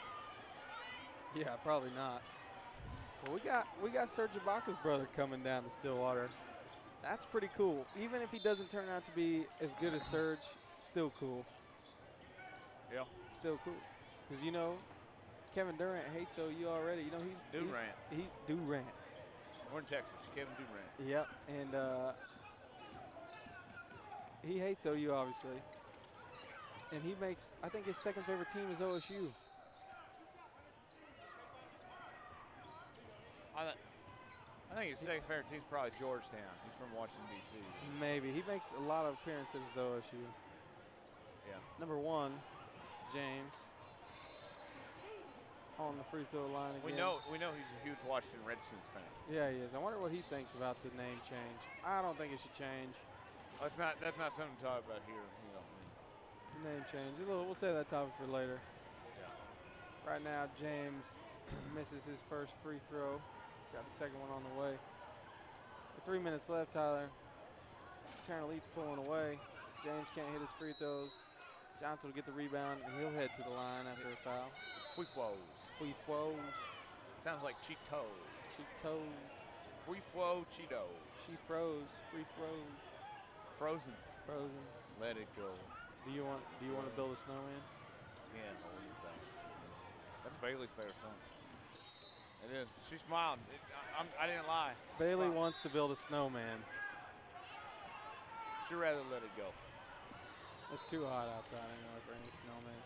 Yeah, probably not. Well, we got Serge Ibaka's brother coming down to Stillwater. That's pretty cool. Even if he doesn't turn out to be as good as Serge, still cool.
Yeah.
Still cool. Because, you know, Kevin Durant hates OU already. You know, he's Durant.
We're in Texas. Kevin Durant.
Yep. And he hates OU, obviously. And he makes, I think his second favorite team is OSU.
I think his second favorite team is probably Georgetown. He's from Washington, D.C.
Maybe. He makes a lot of appearances as OSU.
Yeah.
Number 1, James. On the free throw line again.
We know he's a huge Washington Redskins fan.
Yeah, he is. I wonder what he thinks about the name change. I don't think it should change.
That's not something to talk about here. You know.
The name change. We'll save that topic for later.
Yeah.
Right now, James misses his first free throw. Got the second one on the way. With 3 minutes left, Tyler. Turner leads pulling away. James can't hit his free throws. Johnson will get the rebound, and he'll head to the line after a foul.
Free throws.
Free throws.
Sounds like Cheetos.
Cheetos.
Free throw Cheetos.
She froze. Free throws.
Frozen.
Frozen.
Let it go.
Do you want to build a snowman?
Yeah, that's Bailey's favorite song. It is. She smiled. I didn't lie.
Bailey wants to build a snowman.
She'd rather let it go.
It's too hot outside anyway for any snowman.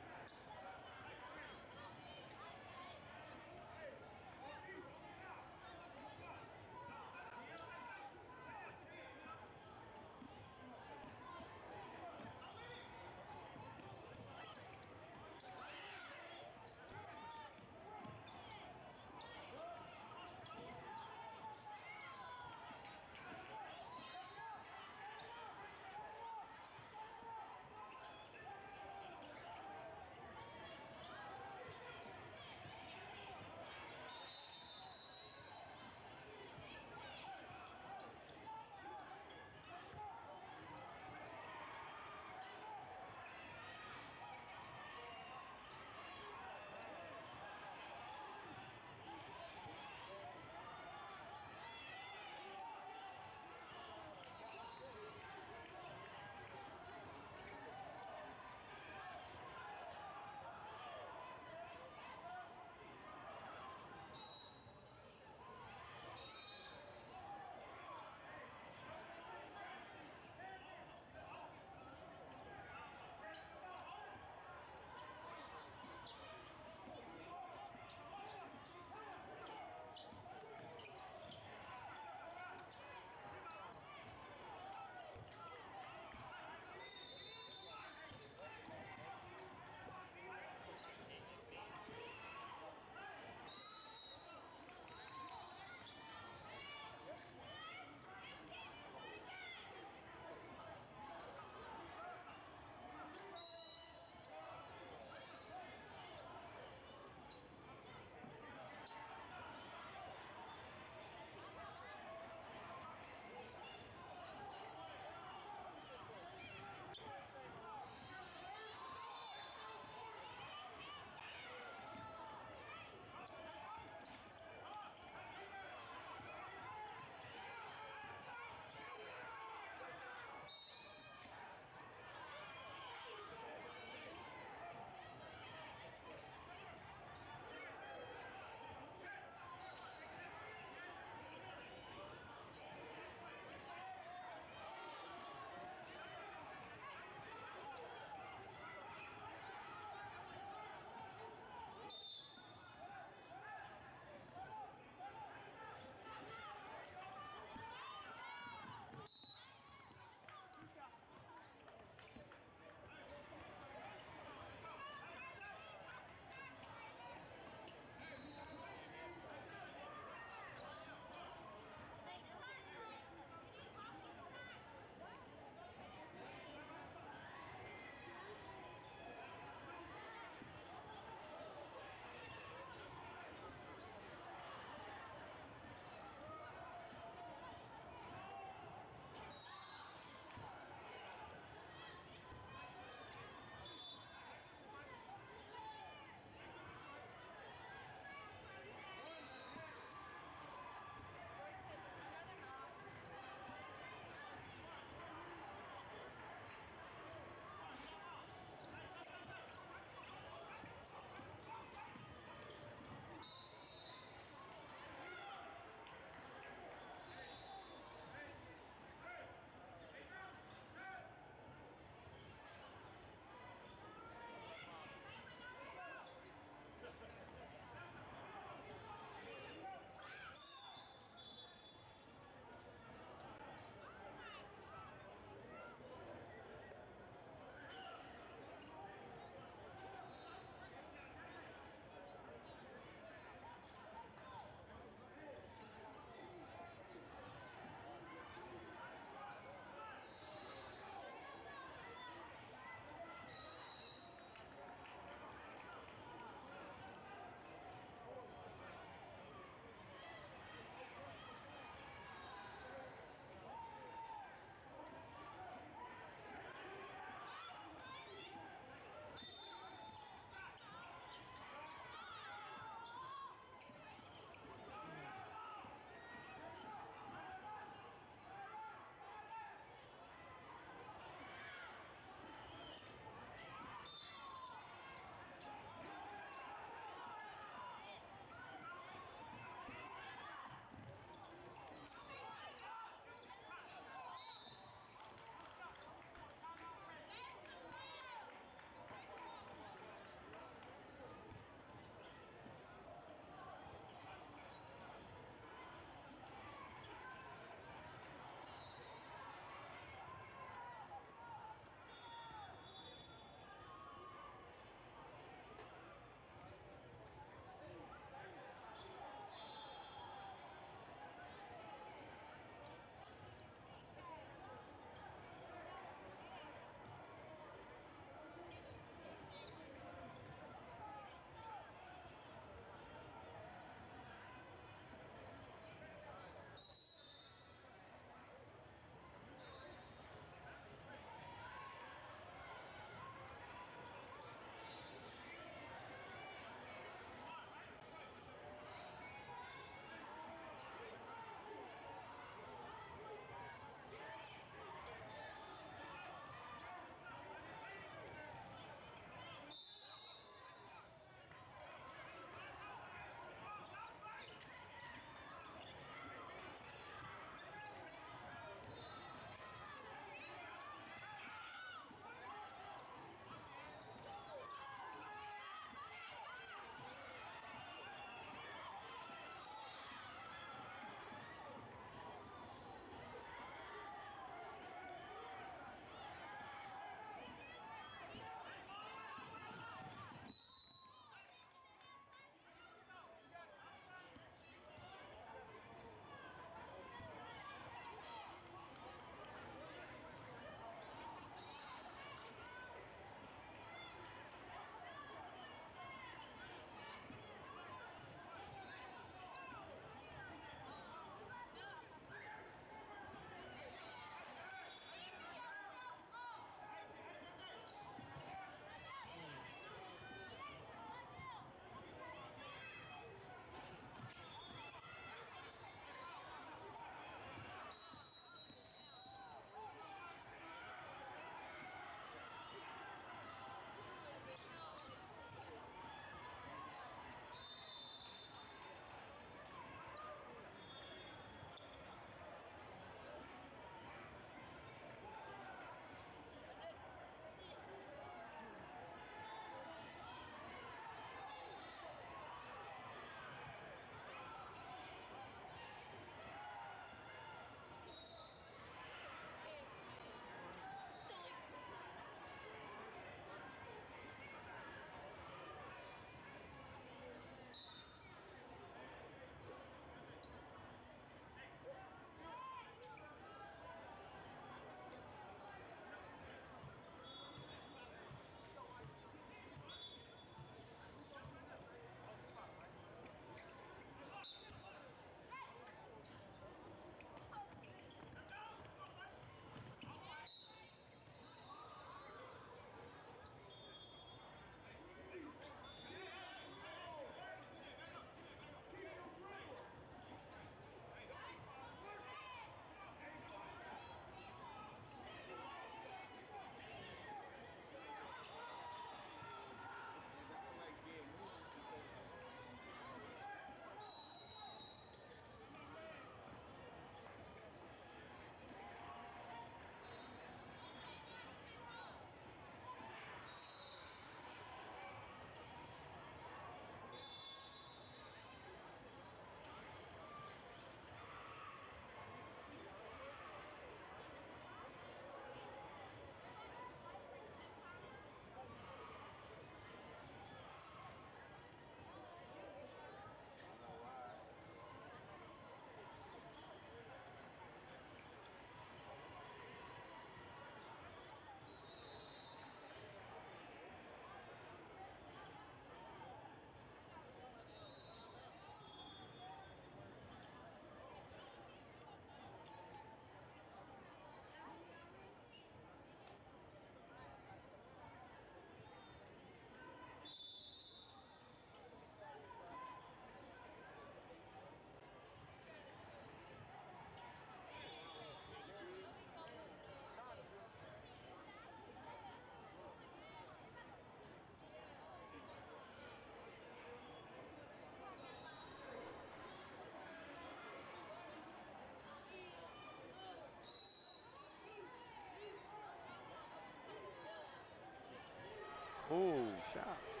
shots.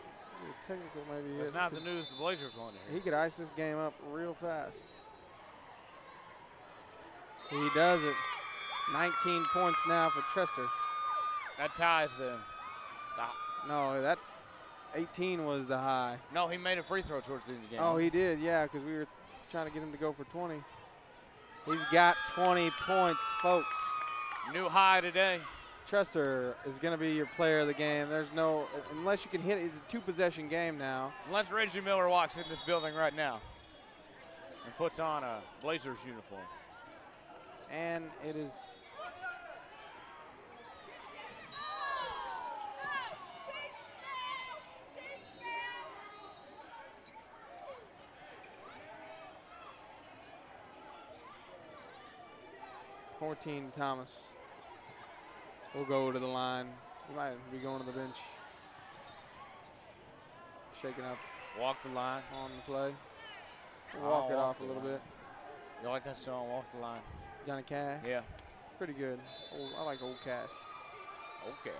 Technical maybe.
It's not the news the Blazers wanted to hear.
He could ice this game up real fast. He does it. 19 points now for Trester.
That ties them.
No, that 18 was the high.
No, he made a free throw towards the end of the game.
Oh, he did, yeah, because we were trying to get him to go for 20. He's got 20 points, folks.
New high today.
Trester is going to be your player of the game. There's no, unless you can hit it, it's a two-possession game now.
Unless Reggie Miller walks in this building right now and puts on a Blazers uniform.
And it is. Thomas will go to the line. He might be going to the bench. Shaking up.
Walk the line.
On the play. Walk it off a little bit.
You like that song, Walk the Line?
Johnny Cash?
Yeah.
Pretty good. I like Old Cash.
Old Cash.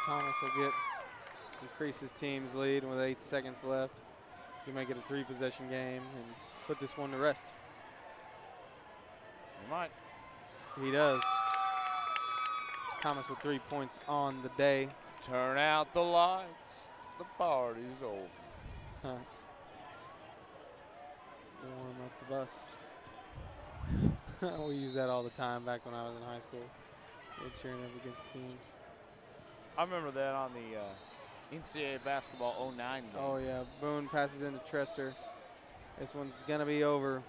Thomas will increase his team's lead with 8 seconds left. He might get a 3-possession game and put this one to rest.
He might.
He does. Thomas with 3 points on the day.
Turn out the lights. The party's over.
Huh. Warm up the bus. We use that all the time back when I was in high school. We were cheering up against teams.
I remember that on the NCAA basketball 09 game.
Oh, yeah. Boone passes into Trester. This one's going to be over.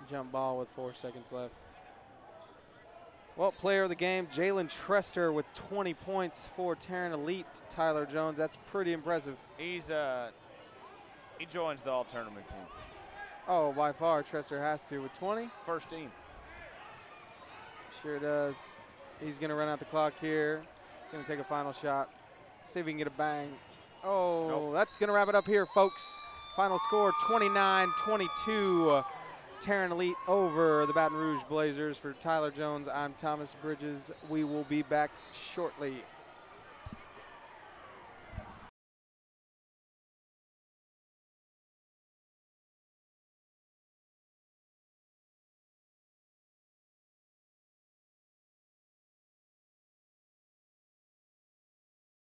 Jump ball with 4 seconds left. Well, player of the game, Jalen Trester with 20 points for Tarrant Elite. Tyler Jones, that's pretty impressive.
He joins the all-tournament team.
Oh, by far, Trester has to with 20.
First team.
Sure does. He's going to run out the clock here. Going to take a final shot. See if we can get a bang. Oh, nope. That's going to wrap it up here, folks. Final score, 29-22. Tarrant Elite over the Baton Rouge Blazers. For Tyler Jones, I'm Thomas Bridges. We will be back shortly.